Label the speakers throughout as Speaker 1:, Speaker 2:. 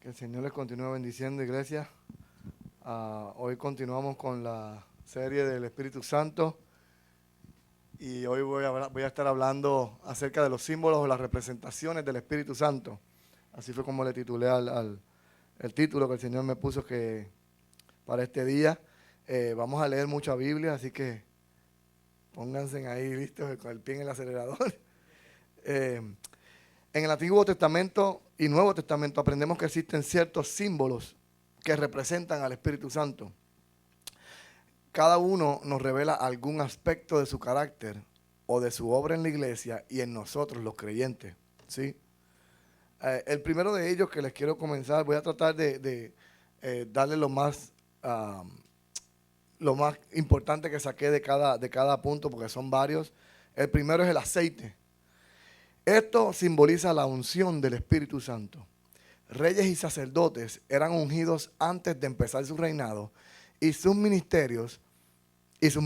Speaker 1: Que el Señor les continúe bendiciendo, iglesia. Hoy continuamos con la serie del Espíritu Santo y hoy voy a estar hablando acerca de los símbolos o las representaciones del Espíritu Santo. Así fue como le titulé el título que el Señor me puso que para este día. Vamos a leer mucha Biblia, así que pónganse ahí listos con el pie en el acelerador. En el Antiguo Testamento y Nuevo Testamento aprendemos que existen ciertos símbolos que representan al Espíritu Santo. Cada uno nos revela algún aspecto de su carácter o de su obra en la iglesia y en nosotros los creyentes, ¿sí? El primero de ellos que les quiero comenzar, voy a tratar de darle lo más importante que saqué de cada punto, porque son varios. El primero es el aceite. Esto simboliza la unción del Espíritu Santo. Reyes y sacerdotes eran ungidos antes de empezar su reinado y sus ministerios. Esto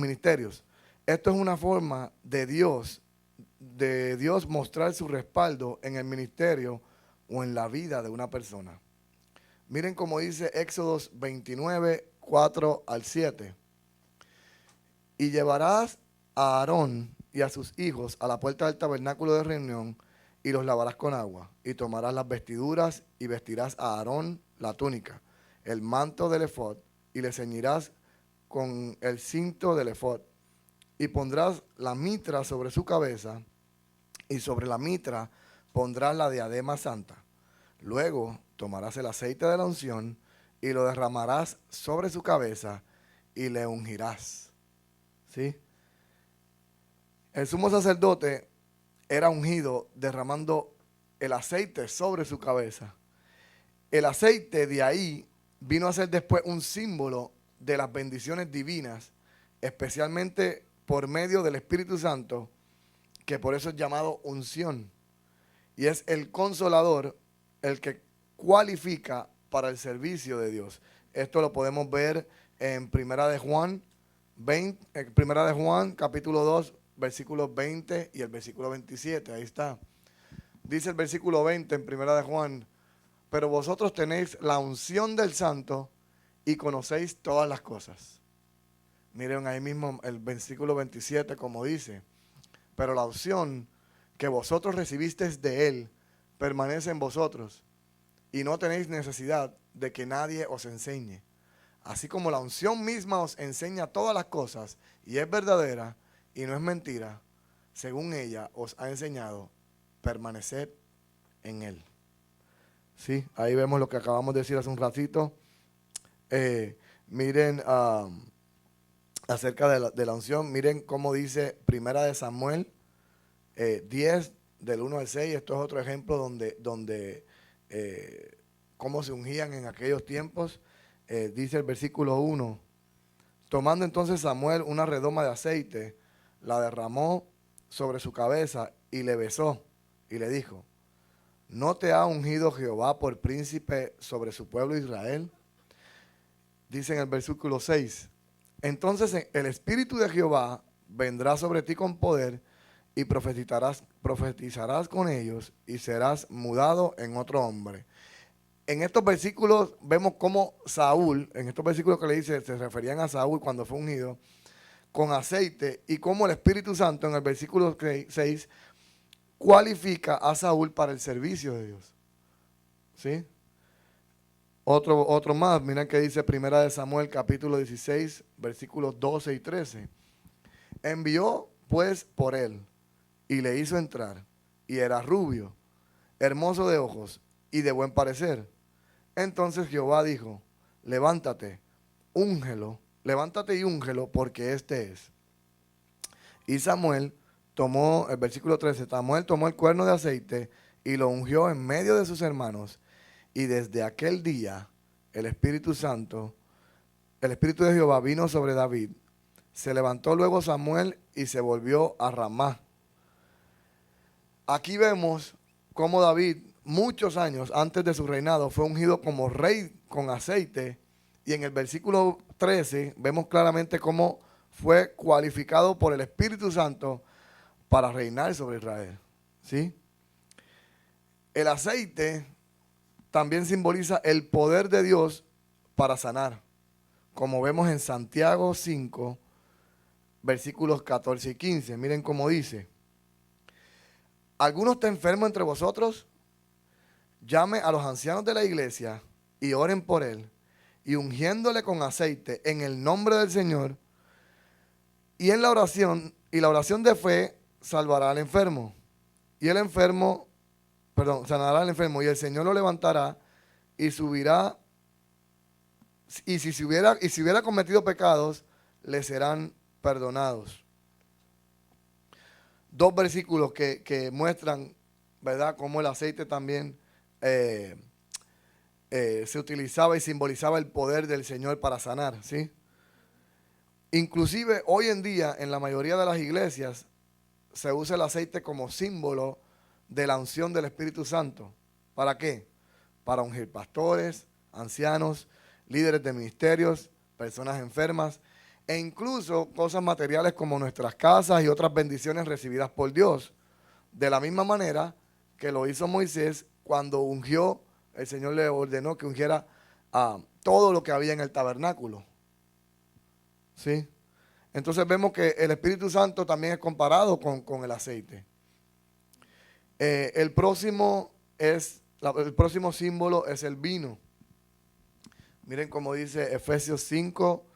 Speaker 1: es una forma de Dios mostrar su respaldo en el ministerio o en la vida de una persona. Miren cómo dice Éxodos 29, 4 al 7. Y llevarás a Aarón y a sus hijos a la puerta del tabernáculo de reunión y los lavarás con agua, y tomarás las vestiduras y vestirás a Aarón la túnica, el manto del efod, y le ceñirás con el cinto del efod, y pondrás la mitra sobre su cabeza, y sobre la mitra pondrás la diadema santa. Luego tomarás el aceite de la unción y lo derramarás sobre su cabeza y le ungirás. ¿Sí? El sumo sacerdote era ungido derramando el aceite sobre su cabeza. El aceite de ahí vino a ser después un símbolo de las bendiciones divinas, especialmente por medio del Espíritu Santo, que por eso es llamado unción. Y es el consolador el que cualifica para el servicio de Dios. Esto lo podemos ver en Primera de Juan capítulo 2, versículos 20 y el versículo 27. Ahí está. Dice el versículo 20 en Primera de Juan: pero vosotros tenéis la unción del Santo y conocéis todas las cosas. Miren ahí mismo el versículo 27 como dice: pero la unción que vosotros recibisteis de Él permanece en vosotros, y no tenéis necesidad de que nadie os enseñe. Así como la unción misma os enseña todas las cosas, y es verdadera, y no es mentira, según ella os ha enseñado, permaneced en Él. Sí, ahí vemos lo que acabamos de decir hace un ratito. Miren acerca de la unción, miren cómo dice Primera de Samuel 10, del 1 al 6. Esto es otro ejemplo donde cómo se ungían en aquellos tiempos. Dice el versículo 1: tomando entonces Samuel una redoma de aceite, la derramó sobre su cabeza y le besó y le dijo: ¿no te ha ungido Jehová por príncipe sobre su pueblo Israel? Dice en el versículo 6: entonces el Espíritu de Jehová vendrá sobre ti con poder y profetizarás con ellos y serás mudado en otro hombre. En estos versículos vemos cómo Saúl, en estos versículos que le dice, se referían a Saúl cuando fue ungido con aceite, y cómo el Espíritu Santo en el versículo 6 cualifica a Saúl para el servicio de Dios. ¿Sí? Otro más, miren que dice Primera de Samuel capítulo 16, versículos 12 y 13. Envió pues por él y le hizo entrar, y era rubio, hermoso de ojos y de buen parecer. Entonces Jehová dijo: levántate, úngelo, levántate y úngelo, porque este es. Y Samuel tomó, el versículo 13, Samuel tomó el cuerno de aceite y lo ungió en medio de sus hermanos. Y desde aquel día el Espíritu de Jehová vino sobre David. Se levantó luego Samuel y se volvió a Ramá. Aquí vemos cómo David, muchos años antes de su reinado, fue ungido como rey con aceite. Y en el versículo 13 vemos claramente cómo fue cualificado por el Espíritu Santo para reinar sobre Israel. ¿Sí? El aceite también simboliza el poder de Dios para sanar, como vemos en Santiago 5, versículos 14 y 15. Miren cómo dice: ¿alguno está enfermo entre vosotros? Llame a los ancianos de la iglesia y oren por él, y ungiéndole con aceite en el nombre del Señor, y la oración de fe salvará al enfermo, y el enfermo, sanará al enfermo, y el Señor lo levantará y subirá, y si hubiera cometido pecados, le serán perdonados. Dos versículos que muestran, ¿verdad?, cómo el aceite también se utilizaba y simbolizaba el poder del Señor para sanar, ¿sí? Inclusive hoy en día en la mayoría de las iglesias se usa el aceite como símbolo de la unción del Espíritu Santo. ¿Para qué? Para ungir pastores, ancianos, líderes de ministerios, personas enfermas e incluso cosas materiales como nuestras casas y otras bendiciones recibidas por Dios. De la misma manera que lo hizo Moisés cuando ungió, el Señor le ordenó que ungiera todo lo que había en el tabernáculo. ¿Sí? Entonces vemos que el Espíritu Santo también es comparado con el aceite. El próximo símbolo es el vino. Miren cómo dice Efesios 5,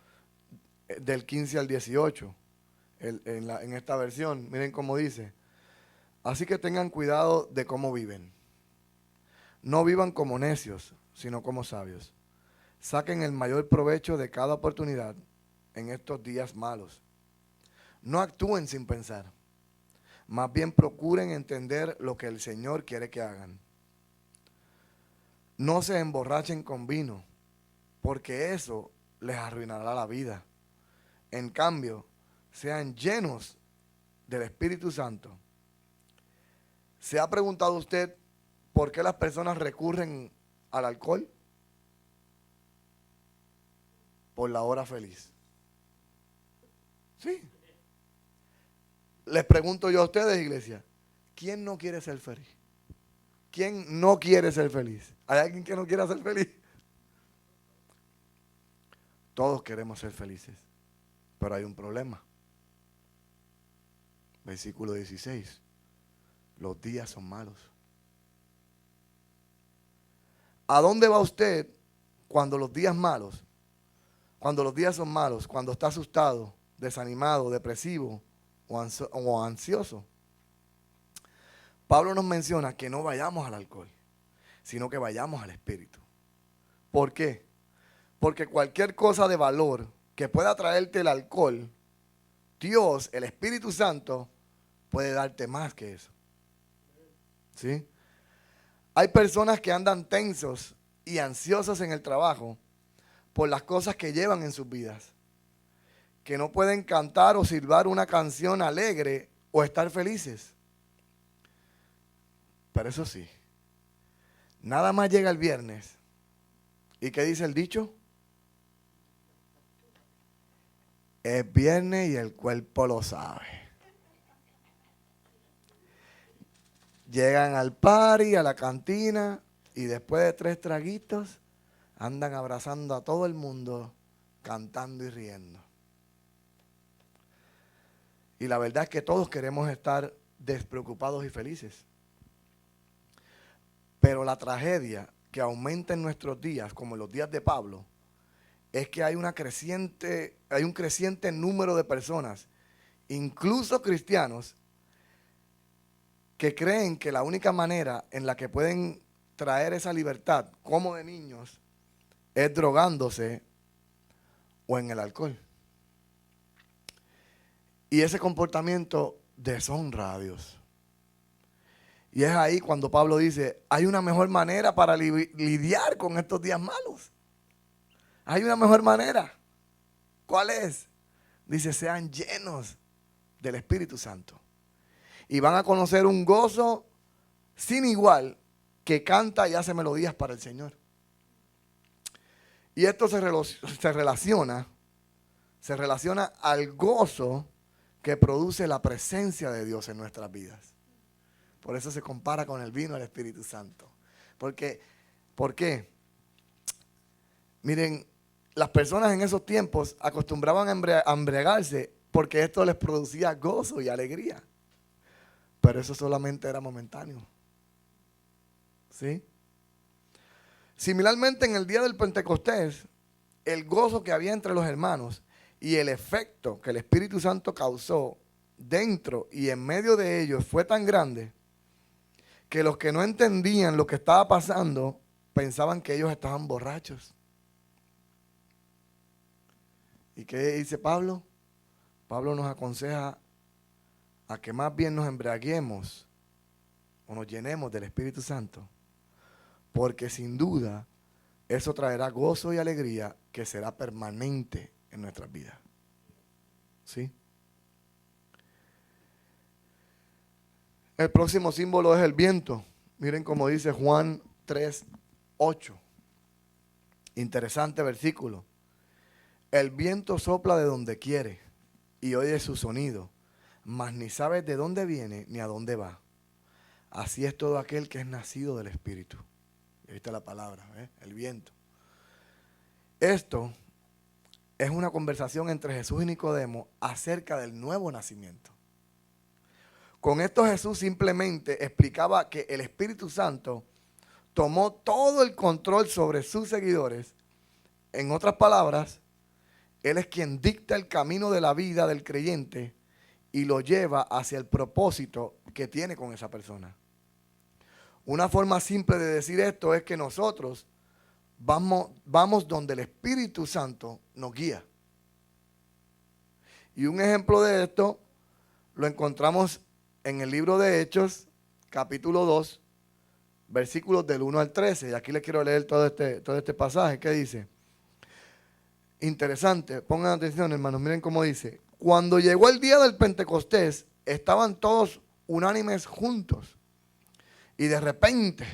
Speaker 1: del 15 al 18, en esta versión. Miren cómo dice: así que tengan cuidado de cómo viven. No vivan como necios, sino como sabios. Saquen el mayor provecho de cada oportunidad en estos días malos. No actúen sin pensar. Más bien procuren entender lo que el Señor quiere que hagan. No se emborrachen con vino, porque eso les arruinará la vida. En cambio, sean llenos del Espíritu Santo. ¿Se ha preguntado usted por qué las personas recurren al alcohol? Por la hora feliz. Sí. Les pregunto yo a ustedes, iglesia, ¿quién no quiere ser feliz? ¿Quién no quiere ser feliz? ¿Hay alguien que no quiera ser feliz? Todos queremos ser felices, pero hay un problema. Versículo 16. Los días son malos. ¿A dónde va usted cuando los días malos? Cuando los días son malos, cuando está asustado, desanimado, depresivo o ansioso. Pablo nos menciona que no vayamos al alcohol, sino que vayamos al Espíritu. ¿Por qué? Porque cualquier cosa de valor que pueda traerte el alcohol, Dios, el Espíritu Santo, puede darte más que eso. ¿Sí? Hay personas que andan tensos y ansiosos en el trabajo por las cosas que llevan en sus vidas, que no pueden cantar o silbar una canción alegre o estar felices. Pero eso sí, nada más llega el viernes. ¿Y qué dice el dicho? Es viernes y el cuerpo lo sabe. Llegan al party, a la cantina, y después de 3 traguitos, andan abrazando a todo el mundo, cantando y riendo. Y la verdad es que todos queremos estar despreocupados y felices. Pero la tragedia que aumenta en nuestros días, como en los días de Pablo, es que hay un creciente número de personas, incluso cristianos, que creen que la única manera en la que pueden traer esa libertad, como de niños, es drogándose o en el alcohol. Y ese comportamiento deshonra a Dios. Y es ahí cuando Pablo dice, hay una mejor manera para lidiar con estos días malos. Hay una mejor manera. ¿Cuál es? Dice, sean llenos del Espíritu Santo. Y van a conocer un gozo sin igual que canta y hace melodías para el Señor. Y esto se relaciona al gozo que produce la presencia de Dios en nuestras vidas. Por eso se compara con el vino del Espíritu Santo. Porque ¿Por qué? Miren, las personas en esos tiempos acostumbraban a embriagarse porque esto les producía gozo y alegría. Pero eso solamente era momentáneo. ¿Sí? Similarmente, en el día del Pentecostés, el gozo que había entre los hermanos y el efecto que el Espíritu Santo causó dentro y en medio de ellos fue tan grande que los que no entendían lo que estaba pasando pensaban que ellos estaban borrachos. ¿Y qué dice Pablo? Pablo nos aconseja a que más bien nos embriaguemos o nos llenemos del Espíritu Santo, porque sin duda eso traerá gozo y alegría que será permanente en nuestras vidas. ¿Sí? El próximo símbolo es el viento. Miren cómo dice Juan 3:8. Interesante versículo. El viento sopla de donde quiere y oye su sonido, mas ni sabes de dónde viene ni a dónde va. Así es todo aquel que es nacido del Espíritu. Y ahí está la palabra, el viento. Esto es una conversación entre Jesús y Nicodemo acerca del nuevo nacimiento. Con esto Jesús simplemente explicaba que el Espíritu Santo tomó todo el control sobre sus seguidores. En otras palabras, Él es quien dicta el camino de la vida del creyente y lo lleva hacia el propósito que tiene con esa persona. Una forma simple de decir esto es que nosotros vamos donde el Espíritu Santo nos guía. Y un ejemplo de esto lo encontramos en el libro de Hechos, capítulo 2, versículos del 1 al 13. Y aquí les quiero leer todo este pasaje que dice. Interesante, pongan atención, hermanos, miren cómo dice. Cuando llegó el día del Pentecostés, estaban todos unánimes juntos. Y de repente,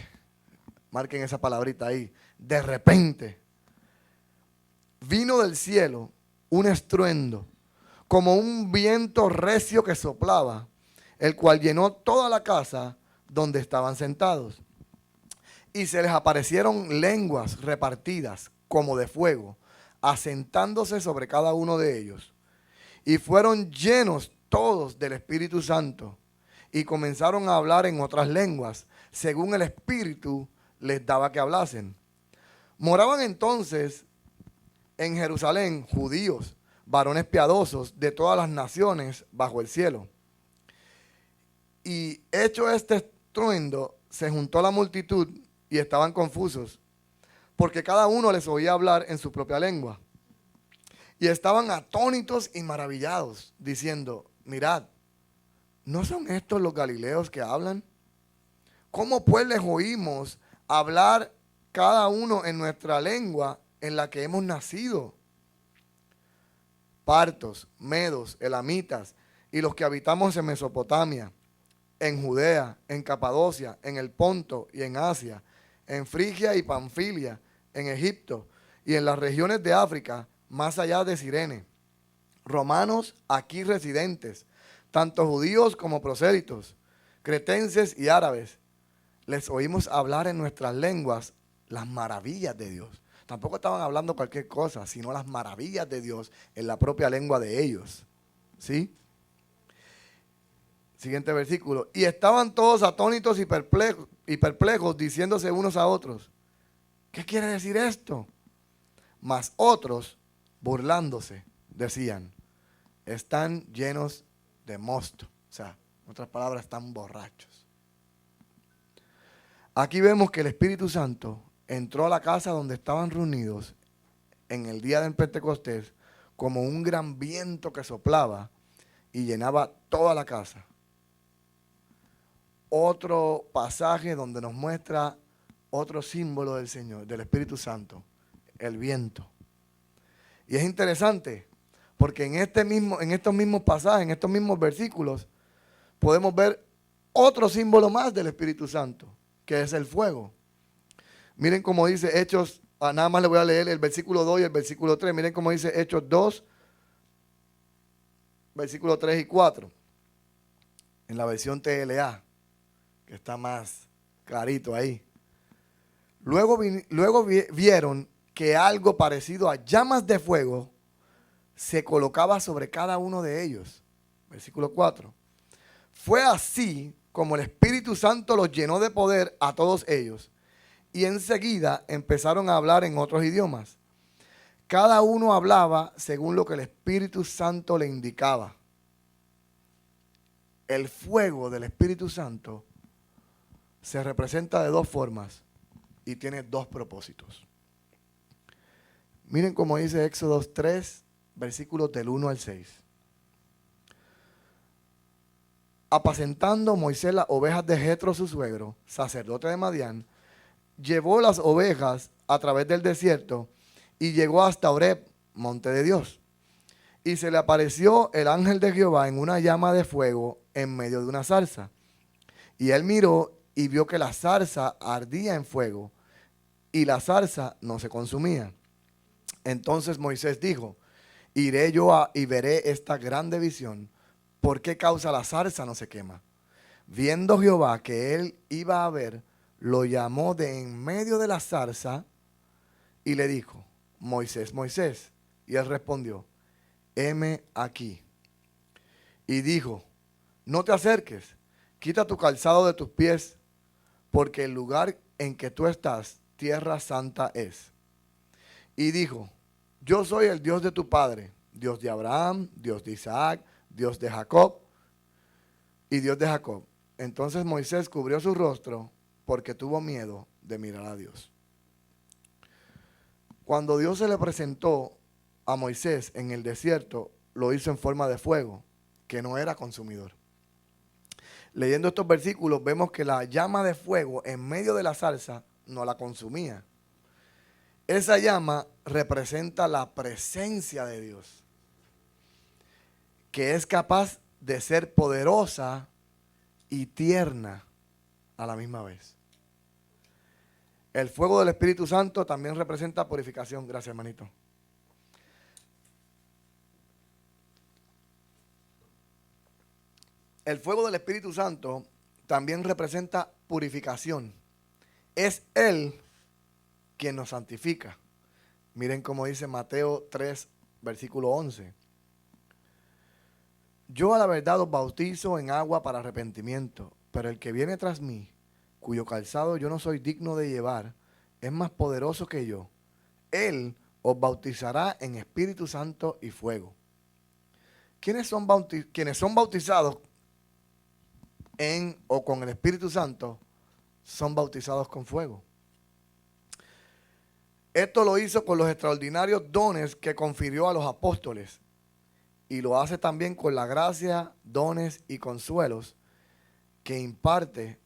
Speaker 1: marquen esa palabrita ahí, de repente, vino del cielo un estruendo, como un viento recio que soplaba, el cual llenó toda la casa donde estaban sentados. Y se les aparecieron lenguas repartidas como de fuego, asentándose sobre cada uno de ellos. Y fueron llenos todos del Espíritu Santo y comenzaron a hablar en otras lenguas, según el Espíritu les daba que hablasen. Moraban entonces en Jerusalén judíos, varones piadosos de todas las naciones bajo el cielo. Y hecho este estruendo, se juntó la multitud y estaban confusos, porque cada uno les oía hablar en su propia lengua. Y estaban atónitos y maravillados, diciendo, mirad, ¿no son estos los galileos que hablan? ¿Cómo pues les oímos hablar cada uno en nuestra lengua en la que hemos nacido? Partos, medos, elamitas y los que habitamos en Mesopotamia, en Judea, en Capadocia, en el Ponto y en Asia, en Frigia y Panfilia, en Egipto y en las regiones de África, más allá de Cirene. Romanos aquí residentes, tanto judíos como prosélitos, cretenses y árabes. Les oímos hablar en nuestras lenguas las maravillas de Dios. Tampoco estaban hablando cualquier cosa, sino las maravillas de Dios en la propia lengua de ellos. ¿Sí? Siguiente versículo. Y estaban todos atónitos y perplejos, diciéndose unos a otros, ¿qué quiere decir esto? Mas otros, burlándose, decían, están llenos de mosto. O sea, en otras palabras, están borrachos. Aquí vemos que el Espíritu Santo entró a la casa donde estaban reunidos en el día del Pentecostés como un gran viento que soplaba y llenaba toda la casa. Otro pasaje donde nos muestra otro símbolo del Señor, del Espíritu Santo, el viento. Y es interesante porque en estos mismos pasajes, en estos mismos versículos, podemos ver otro símbolo más del Espíritu Santo, que es el fuego. Miren cómo dice Hechos, nada más le voy a leer el versículo 2 y el versículo 3. Miren cómo dice Hechos 2, versículos 3 y 4. En la versión TLA, que está más clarito ahí. Luego vieron que algo parecido a llamas de fuego se colocaba sobre cada uno de ellos. Versículo 4. Fue así como el Espíritu Santo los llenó de poder a todos ellos. Y enseguida empezaron a hablar en otros idiomas. Cada uno hablaba según lo que el Espíritu Santo le indicaba. El fuego del Espíritu Santo se representa de dos formas y tiene dos propósitos. Miren cómo dice Éxodo 3, versículos del 1 al 6. Apacentando Moisés las ovejas de Jetro su suegro, sacerdote de Madián, llevó las ovejas a través del desierto y llegó hasta Horeb, monte de Dios. Y se le apareció el ángel de Jehová en una llama de fuego en medio de una zarza. Y él miró y vio que la zarza ardía en fuego y la zarza no se consumía. Entonces Moisés dijo, iré yo y veré esta grande visión. ¿Por qué causa la zarza no se quema? Viendo Jehová que él iba a ver, lo llamó de en medio de la zarza y le dijo, Moisés, Moisés. Y él respondió, heme aquí. Y dijo, no te acerques, quita tu calzado de tus pies, porque el lugar en que tú estás, tierra santa es. Y dijo, yo soy el Dios de tu padre, Dios de Abraham, Dios de Isaac, Dios de Jacob y Dios de Jacob. Entonces Moisés cubrió su rostro porque tuvo miedo de mirar a Dios. Cuando Dios se le presentó a Moisés en el desierto, lo hizo en forma de fuego, que no era consumidor. Leyendo estos versículos vemos que la llama de fuego en medio de la zarza no la consumía. Esa llama representa la presencia de Dios, que es capaz de ser poderosa y tierna a la misma vez. El fuego del Espíritu Santo también representa purificación. Gracias, hermanito. El fuego del Espíritu Santo también representa purificación. Es Él quien nos santifica. Miren cómo dice Mateo 3, versículo 11. Yo a la verdad os bautizo en agua para arrepentimiento, pero el que viene tras mí, cuyo calzado yo no soy digno de llevar, es más poderoso que yo. Él os bautizará en Espíritu Santo y fuego. Quienes son bautizados en o con el Espíritu Santo son bautizados con fuego. Esto lo hizo con los extraordinarios dones que confirió a los apóstoles y lo hace también con la gracia, dones y consuelos que imparte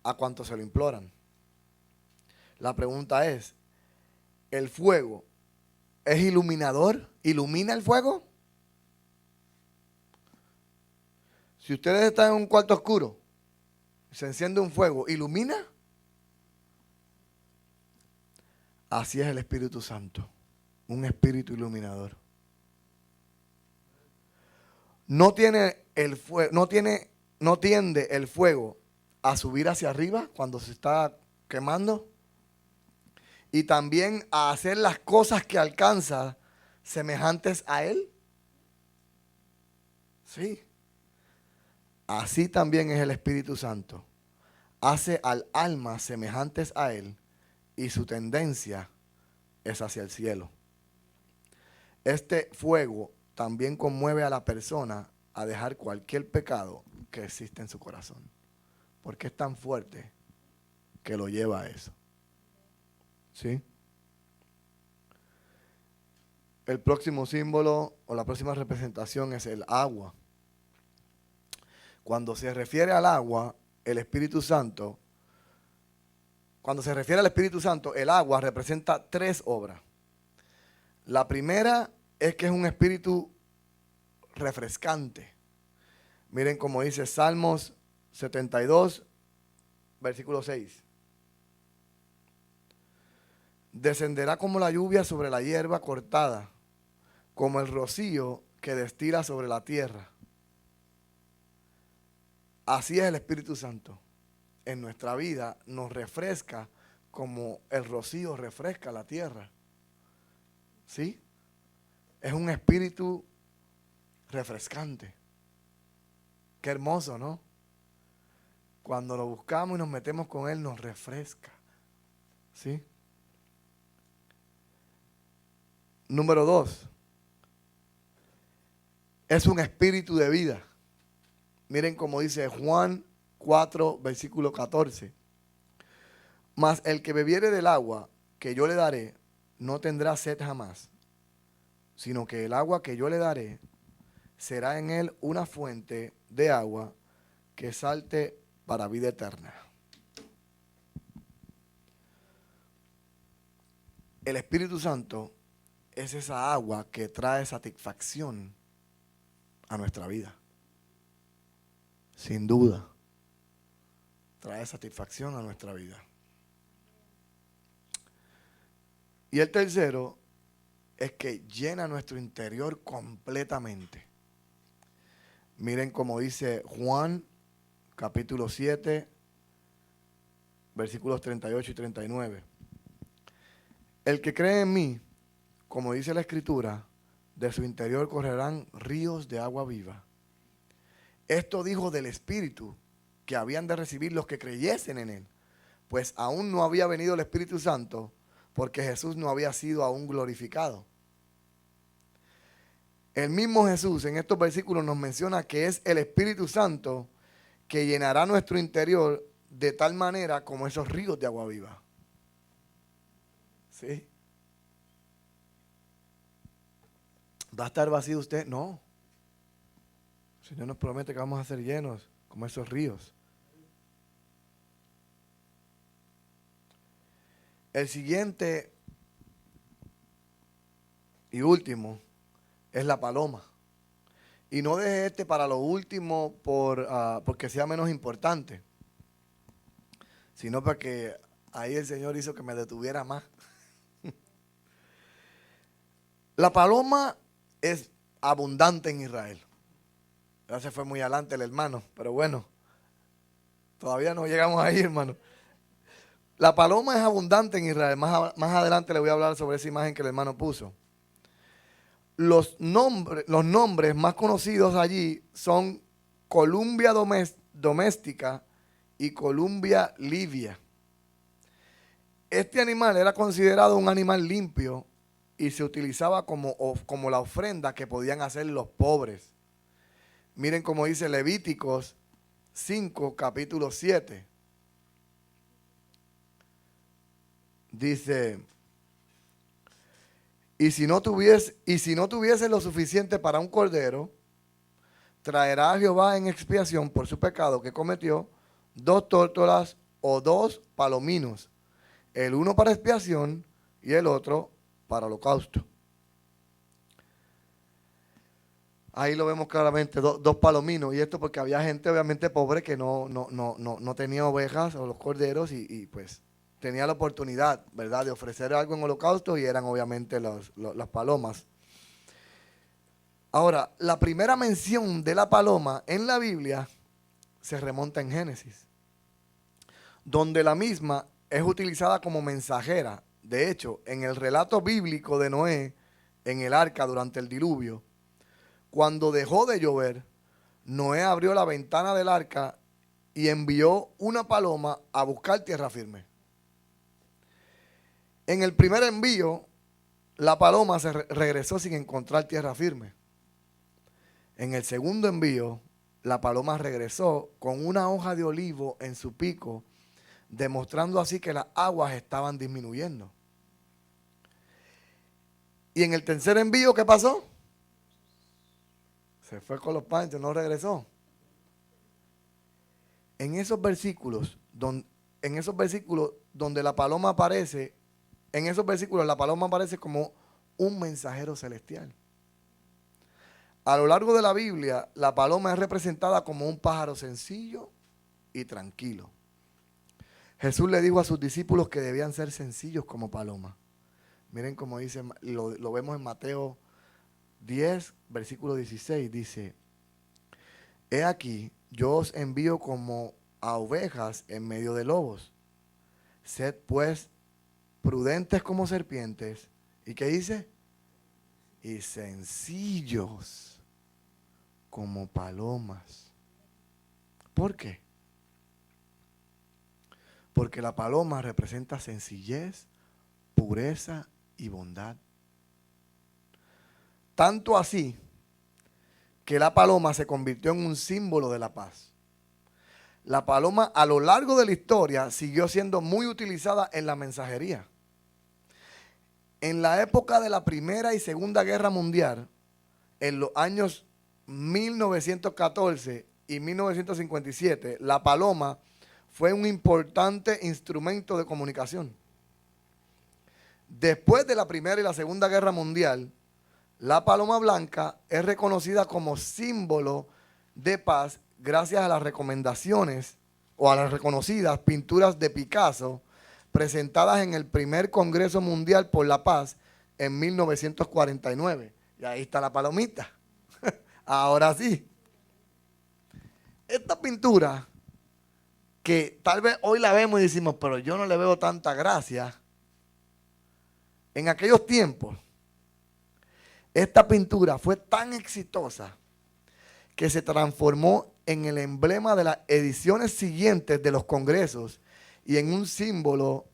Speaker 1: a cuantos se lo imploran. La pregunta es, ¿el fuego es iluminador? ¿Ilumina el fuego? Si ustedes están en un cuarto oscuro, se enciende un fuego, ¿ilumina? Así es el Espíritu Santo, un espíritu iluminador. No tiende el fuego a subir hacia arriba cuando se está quemando y también a hacer las cosas que alcanza semejantes a él. Sí. Así también es el Espíritu Santo. Hace al alma semejantes a él y su tendencia es hacia el cielo. Este fuego también conmueve a la persona a dejar cualquier pecado que existe en su corazón, porque es tan fuerte que lo lleva a eso. ¿Sí? El próximo símbolo o la próxima representación es el agua. Cuando se refiere al agua, el Espíritu Santo, el agua representa tres obras. La primera es que es un espíritu refrescante. Miren cómo dice Salmos 72, versículo 6. Descenderá como la lluvia sobre la hierba cortada, como el rocío que destila sobre la tierra. Así es el Espíritu Santo. En nuestra vida nos refresca como el rocío refresca la tierra. ¿Sí? Es un espíritu refrescante. Qué hermoso, ¿no? Cuando lo buscamos y nos metemos con Él, nos refresca. ¿Sí? Número 2. Es un espíritu de vida. Miren cómo dice Juan 4, versículo 14. Mas el que bebiere del agua que yo le daré, no tendrá sed jamás, sino que el agua que yo le daré será en él una fuente de agua que salte para vida eterna. El Espíritu Santo es esa agua que trae satisfacción a nuestra vida. Sin duda, trae satisfacción a nuestra vida. Y el tercero es que llena nuestro interior completamente. Miren cómo dice Juan, capítulo 7, versículos 38 y 39. El que cree en mí, como dice la Escritura, de su interior correrán ríos de agua viva. Esto dijo del Espíritu que habían de recibir los que creyesen en él, pues aún no había venido el Espíritu Santo, porque Jesús no había sido aún glorificado. El mismo Jesús en estos versículos nos menciona que es el Espíritu Santo que llenará nuestro interior de tal manera como esos ríos de agua viva. ¿Sí? ¿Va a estar vacío usted? No. El Señor nos promete que vamos a ser llenos como esos ríos. El siguiente y último es la paloma. Y no deje este para lo último porque sea menos importante, sino porque ahí el Señor hizo que me detuviera más. La paloma es abundante en Israel. Ya se fue muy adelante el hermano, pero bueno, todavía no llegamos ahí, hermano. La paloma es abundante en Israel. Más adelante le voy a hablar sobre esa imagen que el hermano puso. Los nombres más conocidos allí son Columbia domestica y Columbia livia. Este animal era considerado un animal limpio y se utilizaba como la ofrenda que podían hacer los pobres. Miren cómo dice Levíticos 5, capítulo 7. Dice, y si no tuviese lo suficiente para un cordero, traerá a Jehová en expiación por su pecado que cometió 2 tórtolas o 2 palominos, el uno para expiación y el otro para holocausto. Ahí lo vemos claramente, 2 palominos. Y esto porque había gente obviamente pobre que no tenía ovejas o los corderos y pues tenía la oportunidad, ¿verdad?, de ofrecer algo en holocausto y eran obviamente las palomas. Ahora, la primera mención de la paloma en la Biblia se remonta en Génesis, donde la misma es utilizada como mensajera. De hecho, en el relato bíblico de Noé, en el arca durante el diluvio, cuando dejó de llover, Noé abrió la ventana del arca y envió una paloma a buscar tierra firme. En el primer envío, la paloma se regresó sin encontrar tierra firme. En el segundo envío, la paloma regresó con una hoja de olivo en su pico, demostrando así que las aguas estaban disminuyendo. Y en el tercer envío, ¿qué pasó? Se fue con los panchos, no regresó. En esos versículos donde la paloma aparece, en esos versículos la paloma aparece como un mensajero celestial. A lo largo de la Biblia, la paloma es representada como un pájaro sencillo y tranquilo. Jesús le dijo a sus discípulos que debían ser sencillos como paloma. Miren cómo dice, lo vemos en Mateo 10, versículo 16, dice, he aquí, yo os envío como a ovejas en medio de lobos. Sed pues prudentes como serpientes. ¿Y qué dice? Y sencillos como palomas. ¿Por qué? Porque la paloma representa sencillez, pureza y bondad. Tanto así que la paloma se convirtió en un símbolo de la paz. La paloma a lo largo de la historia siguió siendo muy utilizada en la mensajería. En la época de la Primera y Segunda Guerra Mundial, en los años 1914 y 1957, la paloma fue un importante instrumento de comunicación. Después de la Primera y la Segunda Guerra Mundial, la paloma blanca es reconocida como símbolo de paz gracias a las recomendaciones o a las reconocidas pinturas de Picasso presentadas en el primer Congreso Mundial por la Paz en 1949. Y ahí está la palomita. Ahora sí. Esta pintura, que tal vez hoy la vemos y decimos, pero yo no le veo tanta gracia. En aquellos tiempos, esta pintura fue tan exitosa que se transformó en el emblema de las ediciones siguientes de los congresos y en un símbolo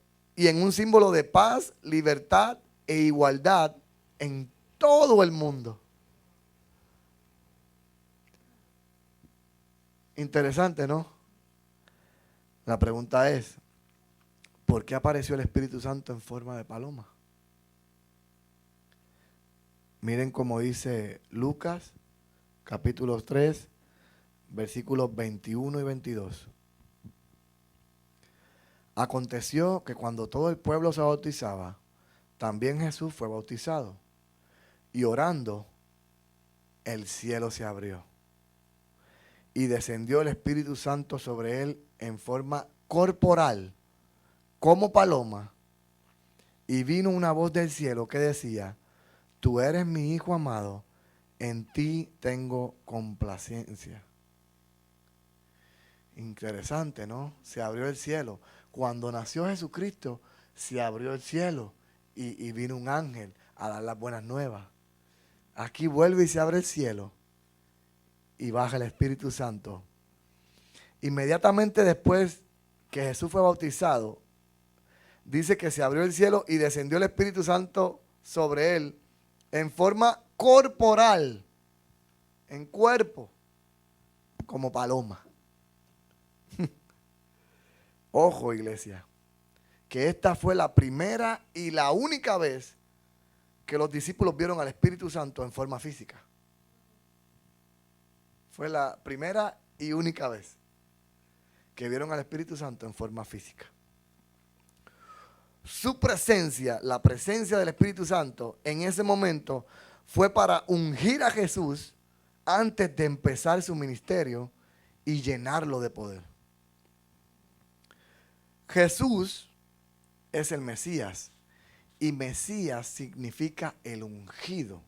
Speaker 1: de paz, libertad e igualdad en todo el mundo. Interesante, ¿no? La pregunta es, ¿por qué apareció el Espíritu Santo en forma de paloma? Miren cómo dice Lucas, capítulo 3, versículos 21 y 22. Aconteció que cuando todo el pueblo se bautizaba, también Jesús fue bautizado. Y orando, el cielo se abrió. Y descendió el Espíritu Santo sobre él en forma corporal, como paloma. Y vino una voz del cielo que decía, tú eres mi Hijo amado, en ti tengo complacencia. Interesante, ¿no? Se abrió el cielo. Cuando nació Jesucristo, se abrió el cielo y vino un ángel a dar las buenas nuevas. Aquí vuelve y se abre el cielo y baja el Espíritu Santo. Inmediatamente después que Jesús fue bautizado, dice que se abrió el cielo y descendió el Espíritu Santo sobre él en forma corporal, en cuerpo, como paloma. Ojo, iglesia, que esta fue la primera y la única vez que los discípulos vieron al Espíritu Santo en forma física. Fue la primera y única vez que vieron al Espíritu Santo en forma física. Su presencia, la presencia del Espíritu Santo en ese momento fue para ungir a Jesús antes de empezar su ministerio y llenarlo de poder. Jesús es el Mesías y Mesías significa el ungido.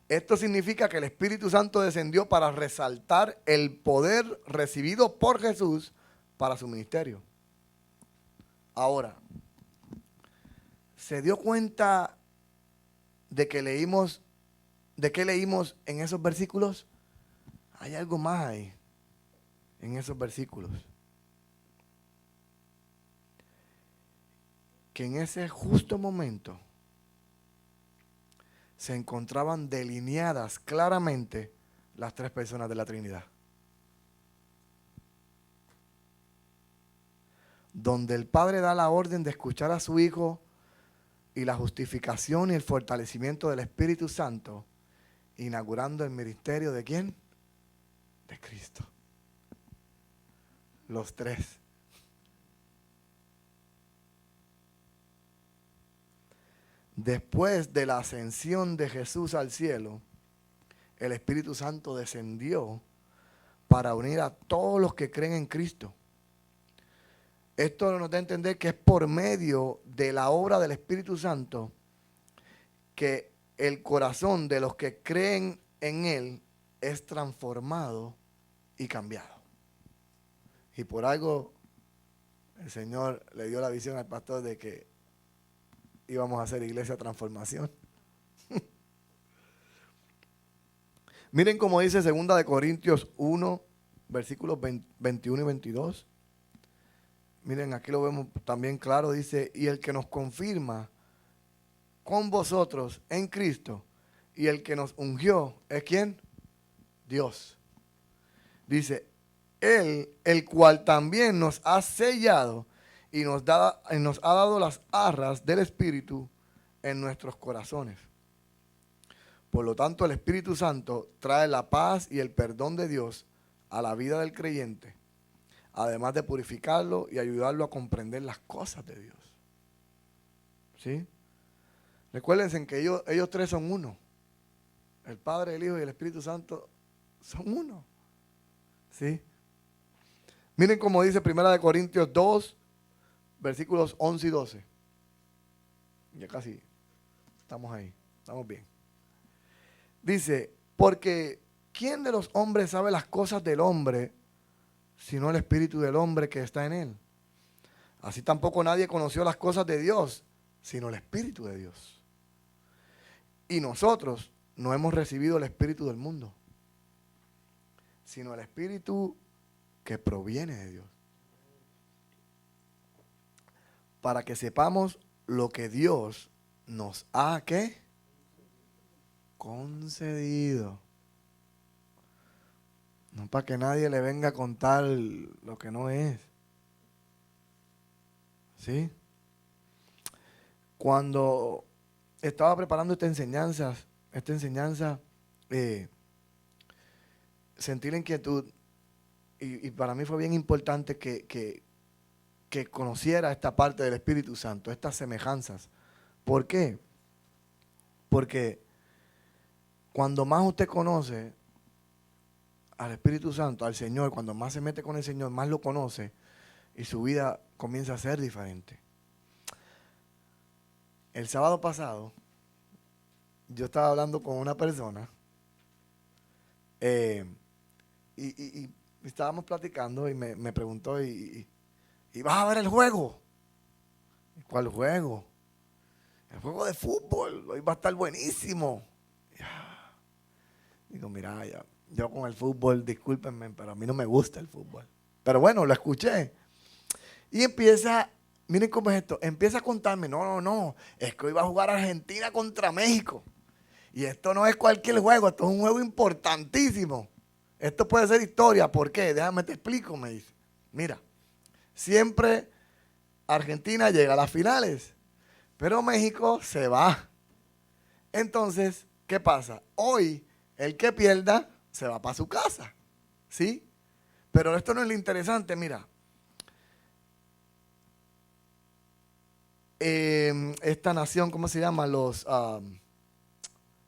Speaker 1: Esto significa que el Espíritu Santo descendió para resaltar el poder recibido por Jesús para su ministerio. Ahora, ¿se dio cuenta de qué leímos en esos versículos? Hay algo más ahí, en esos versículos. Que en ese justo momento se encontraban delineadas claramente las tres personas de la Trinidad. Donde el Padre da la orden de escuchar a su Hijo y la justificación y el fortalecimiento del Espíritu Santo, inaugurando el ministerio ¿de quién? De Cristo. Los tres. Después de la ascensión de Jesús al cielo, el Espíritu Santo descendió para unir a todos los que creen en Cristo. Esto nos da a entender que es por medio de la obra del Espíritu Santo que el corazón de los que creen en Él es transformado y cambiado. Y por algo el Señor le dio la visión al pastor de que íbamos a hacer Iglesia Transformación. Miren cómo dice 2 Corintios 1, versículos 21 y 22. Miren, aquí lo vemos también claro, dice, y el que nos confirma con vosotros en Cristo, y el que nos ungió, ¿es quién? Dios. Dice, Él, el cual también nos ha sellado y nos ha dado las arras del Espíritu en nuestros corazones. Por lo tanto, el Espíritu Santo trae la paz y el perdón de Dios a la vida del creyente, además de purificarlo y ayudarlo a comprender las cosas de Dios. ¿Sí? Recuérdense que ellos tres son uno. El Padre, el Hijo y el Espíritu Santo son uno. ¿Sí? Miren cómo dice 1 Corintios 2, versículos 11 y 12. Ya casi estamos ahí, estamos bien. Dice, porque ¿quién de los hombres sabe las cosas del hombre, sino el espíritu del hombre que está en él? Así tampoco nadie conoció las cosas de Dios, sino el espíritu de Dios. Y nosotros no hemos recibido el espíritu del mundo, sino el espíritu que proviene de Dios, para que sepamos lo que Dios nos ha, ¿qué? Concedido. No para que nadie le venga a contar lo que no es. ¿Sí? Cuando estaba preparando esta enseñanza, sentí la inquietud y para mí fue bien importante que conociera esta parte del Espíritu Santo, estas semejanzas. ¿Por qué? Porque cuando más usted conoce al Espíritu Santo, al Señor, cuando más se mete con el Señor, más lo conoce y su vida comienza a ser diferente. El sábado pasado, yo estaba hablando con una persona y estábamos platicando y me preguntó, ¿y vas a ver el juego? ¿Cuál juego? El juego de fútbol, hoy va a estar buenísimo. Digo, mira, yo con el fútbol, discúlpenme, pero a mí no me gusta el fútbol. Pero bueno, lo escuché. Y miren cómo es esto, empieza a contarme, no, es que hoy va a jugar Argentina contra México. Y esto no es cualquier juego, esto es un juego importantísimo. Esto puede ser historia, ¿por qué? Déjame te explico, me dice. Mira, siempre Argentina llega a las finales, pero México se va. Entonces, ¿qué pasa? Hoy, el que pierda, se va para su casa, ¿sí? Pero esto no es lo interesante, mira. Esta nación, ¿cómo se llama? Los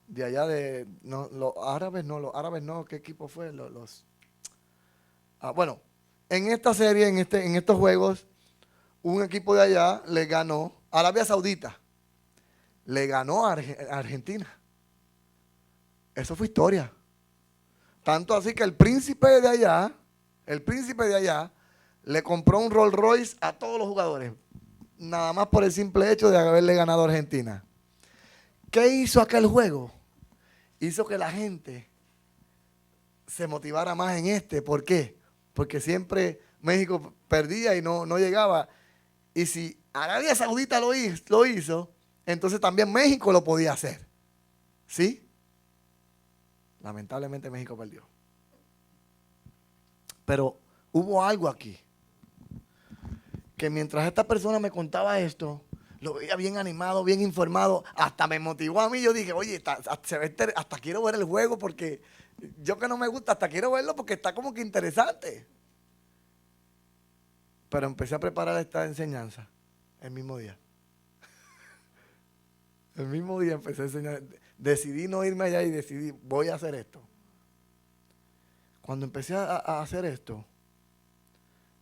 Speaker 1: de allá de, no, los árabes no, ¿qué equipo fue? Bueno, en esta serie, en estos juegos, un equipo de allá le ganó, Arabia Saudita, le ganó a Argentina. Eso fue historia. Tanto así que el príncipe de allá, le compró un Rolls Royce a todos los jugadores. Nada más por el simple hecho de haberle ganado a Argentina. ¿Qué hizo aquel juego? Hizo que la gente se motivara más en este. ¿Por qué? Porque siempre México perdía y no llegaba. Y si Arabia Saudita lo hizo, entonces también México lo podía hacer. ¿Sí? Lamentablemente México perdió. Pero hubo algo aquí. Que mientras esta persona me contaba esto, lo veía bien animado, bien informado, hasta me motivó a mí. Yo dije, oye, hasta quiero ver el juego porque yo que no me gusta, hasta quiero verlo porque está como que interesante. Pero empecé a preparar esta enseñanza el mismo día. El mismo día empecé a enseñar. Decidí no irme allá y decidí, voy a hacer esto. Cuando empecé a hacer esto,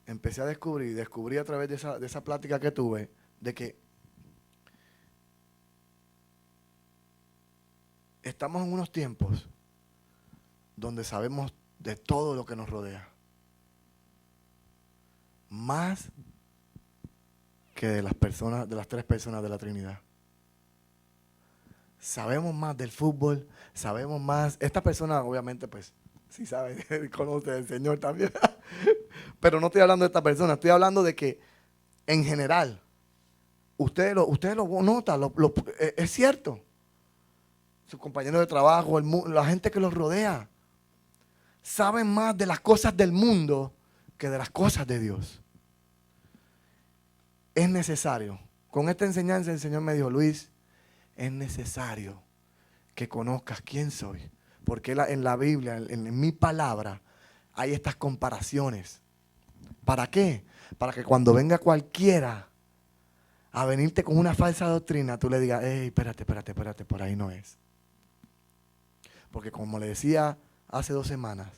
Speaker 1: empecé a descubrí a través de esa plática que tuve, de que estamos en unos tiempos donde sabemos de todo lo que nos rodea. Más que de las personas, de las tres personas de la Trinidad. Sabemos más del fútbol, sabemos más. Esta persona, obviamente, pues, sí sabe, conoce al Señor también. Pero no estoy hablando de esta persona, estoy hablando de que, en general, ustedes lo notan, es cierto. Sus compañeros de trabajo, la gente que los rodea, saben más de las cosas del mundo que de las cosas de Dios. Es necesario. Con esta enseñanza el Señor me dijo, Luis, es necesario que conozcas quién soy. Porque en la Biblia, en mi palabra, hay estas comparaciones. ¿Para qué? Para que cuando venga cualquiera a venirte con una falsa doctrina, tú le digas, hey, espérate, por ahí no es. Porque como le decía hace 2 semanas,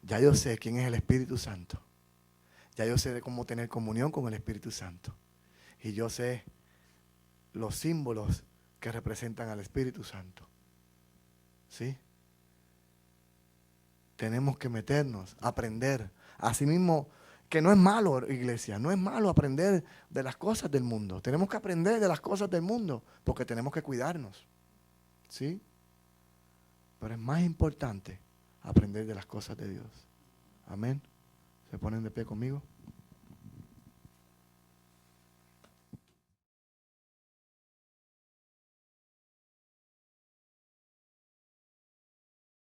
Speaker 1: ya yo sé quién es el Espíritu Santo. Ya yo sé de cómo tener comunión con el Espíritu Santo. Y yo sé los símbolos que representan al Espíritu Santo. ¿Sí? Tenemos que meternos, aprender. Asimismo, que no es malo, iglesia, no es malo aprender de las cosas del mundo. Tenemos que aprender de las cosas del mundo porque tenemos que cuidarnos. ¿Sí? Pero es más importante aprender de las cosas de Dios. Amén. ¿Se ponen de pie conmigo?